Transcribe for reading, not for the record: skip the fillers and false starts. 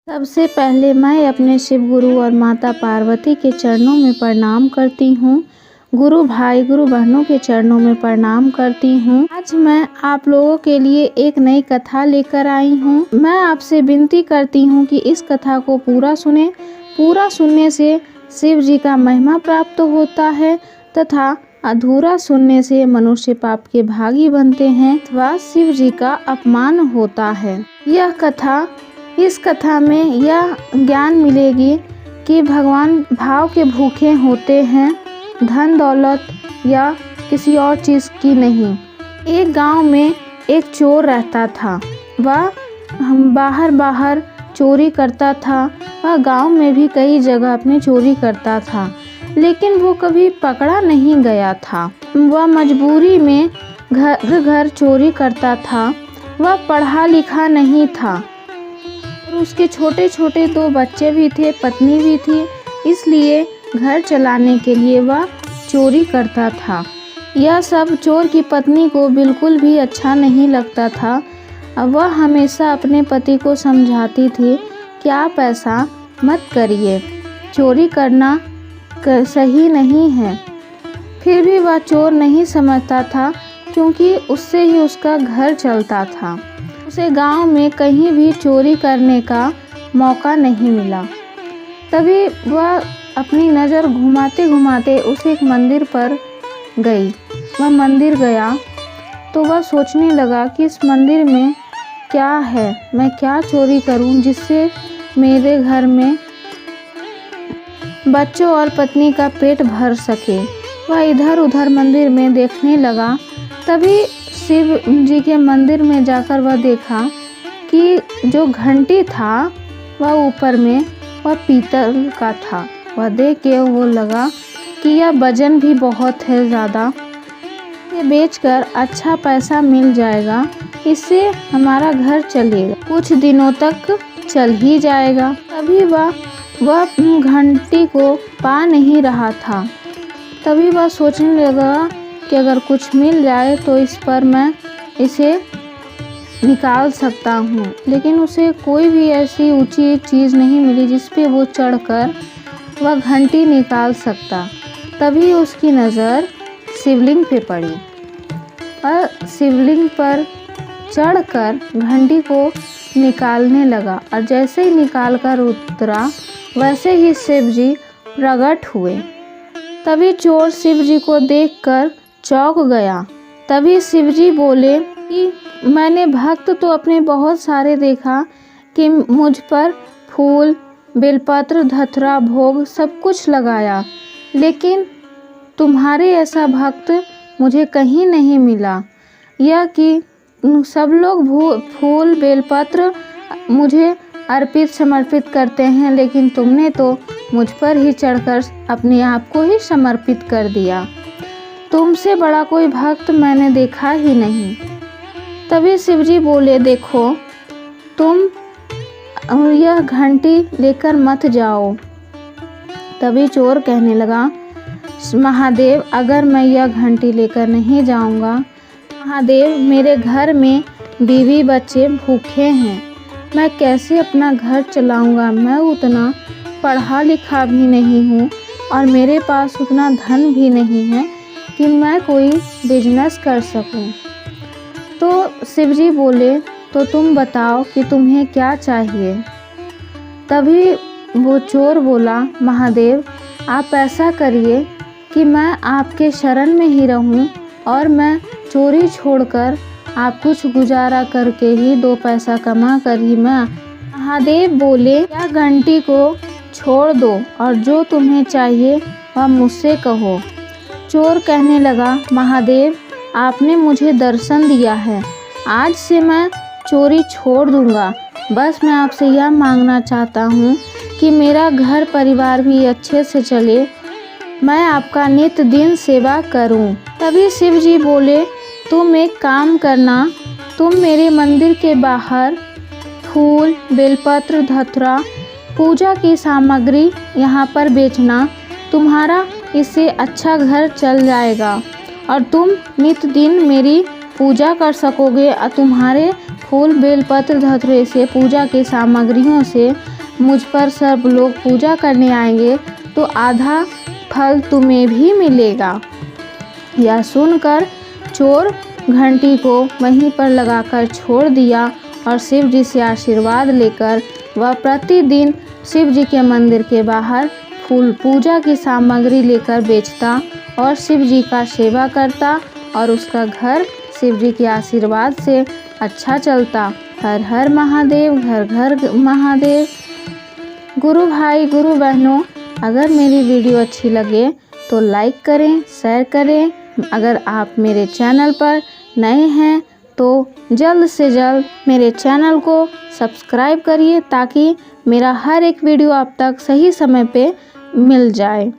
सबसे पहले मैं अपने शिव गुरु और माता पार्वती के चरणों में प्रणाम करती हूँ। गुरु भाई गुरु बहनों के चरणों में प्रणाम करती हूँ। आज मैं आप लोगों के लिए एक नई कथा लेकर आई हूँ। मैं आपसे विनती करती हूँ कि इस कथा को पूरा सुने। पूरा सुनने से शिव जी का महिमा प्राप्त होता है तथा अधूरा सुनने से मनुष्य पाप के भागी बनते हैं अथवा शिव जी का अपमान होता है। इस कथा में यह ज्ञान मिलेगी कि भगवान भाव के भूखे होते हैं, धन दौलत या किसी और चीज़ की नहीं। एक गांव में एक चोर रहता था। वह बाहर चोरी करता था। वह गांव में भी कई जगह अपनी चोरी करता था, लेकिन वो कभी पकड़ा नहीं गया था। वह मजबूरी में घर चोरी करता था। वह पढ़ा लिखा नहीं था और उसके छोटे छोटे 2 बच्चे भी थे, पत्नी भी थी, इसलिए घर चलाने के लिए वह चोरी करता था। यह सब चोर की पत्नी को बिल्कुल भी अच्छा नहीं लगता था। वह हमेशा अपने पति को समझाती थी कि आप ऐसा मत करिए, चोरी करना सही नहीं है। फिर भी वह चोर नहीं समझता था, क्योंकि उससे ही उसका घर चलता था। उसे गांव में कहीं भी चोरी करने का मौका नहीं मिला। तभी वह अपनी नज़र घुमाते घुमाते उस एक मंदिर पर गई। वह मंदिर गया तो वह सोचने लगा कि इस मंदिर में क्या है, मैं क्या चोरी करूं जिससे मेरे घर में बच्चों और पत्नी का पेट भर सके। वह इधर उधर मंदिर में देखने लगा। तभी शिव जी के मंदिर में जाकर वह देखा कि जो घंटी था वह ऊपर में वह पीतल का था। वह देख के वो लगा कि यह वजन भी बहुत है ज़्यादा, ये बेचकर अच्छा पैसा मिल जाएगा, इससे हमारा घर चलेगा, कुछ दिनों तक चल ही जाएगा। तभी वह घंटी को पा नहीं रहा था। तभी वह सोचने लगा कि अगर कुछ मिल जाए तो इस पर मैं इसे निकाल सकता हूँ, लेकिन उसे कोई भी ऐसी ऊंची चीज़ नहीं मिली जिस पे वो चढ़कर वह घंटी निकाल सकता। तभी उसकी नज़र शिवलिंग पे पड़ी और शिवलिंग पर चढ़कर घंटी को निकालने लगा और जैसे ही निकाल कर उतरा वैसे ही शिव जी प्रकट हुए। तभी चोर शिव जी को देखकर चौंक गया। तभी शिव जी बोले कि मैंने भक्त तो अपने बहुत सारे देखा कि मुझ पर फूल बेलपत्र धतूरा भोग सब कुछ लगाया, लेकिन तुम्हारे ऐसा भक्त मुझे कहीं नहीं मिला। यह कि सब लोग फूल बेलपत्र मुझे अर्पित समर्पित करते हैं, लेकिन तुमने तो मुझ पर ही चढ़कर अपने आप को ही समर्पित कर दिया। तुमसे बड़ा कोई भक्त मैंने देखा ही नहीं। तभी शिव जी बोले, देखो तुम यह घंटी लेकर मत जाओ। तभी चोर कहने लगा, महादेव अगर मैं यह घंटी लेकर नहीं जाऊंगा, महादेव मेरे घर में बीवी बच्चे भूखे हैं, मैं कैसे अपना घर चलाऊंगा। मैं उतना पढ़ा लिखा भी नहीं हूँ और मेरे पास उतना धन भी नहीं है कि मैं कोई बिजनेस कर सकूं। तो शिव जी बोले, तो तुम बताओ कि तुम्हें क्या चाहिए। तभी वो चोर बोला, महादेव आप ऐसा करिए कि मैं आपके शरण में ही रहूं और मैं चोरी छोड़कर आप कुछ गुजारा करके ही 2 पैसा कमा कर ही मैं। महादेव बोले, या घंटी को छोड़ दो और जो तुम्हें चाहिए वह मुझसे कहो। चोर कहने लगा, महादेव आपने मुझे दर्शन दिया है, आज से मैं चोरी छोड़ दूंगा। बस मैं आपसे यह मांगना चाहता हूँ कि मेरा घर परिवार भी अच्छे से चले, मैं आपका नित्य दिन सेवा करूँ। तभी शिव जी बोले, तुम एक काम करना, तुम मेरे मंदिर के बाहर फूल बेलपत्र धतूरा पूजा की सामग्री यहाँ पर बेचना, तुम्हारा इससे अच्छा घर चल जाएगा और तुम नित्य दिन मेरी पूजा कर सकोगे और तुम्हारे फूल बेलपत्र धतूरे से पूजा की सामग्रियों से मुझ पर सब लोग पूजा करने आएंगे तो आधा फल तुम्हें भी मिलेगा। यह सुनकर चोर घंटी को वहीं पर लगाकर छोड़ दिया और शिव जी से आशीर्वाद लेकर वह प्रतिदिन शिव जी के मंदिर के बाहर फूल पूजा की सामग्री लेकर बेचता और शिव जी का सेवा करता और उसका घर शिव जी के आशीर्वाद से अच्छा चलता। हर हर महादेव, घर घर महादेव। गुरु भाई गुरु बहनों, अगर मेरी वीडियो अच्छी लगे तो लाइक करें, शेयर करें। अगर आप मेरे चैनल पर नए हैं तो जल्द से जल्द मेरे चैनल को सब्सक्राइब करिए ताकि मेरा हर एक वीडियो आप तक सही समय पे मिल जाए।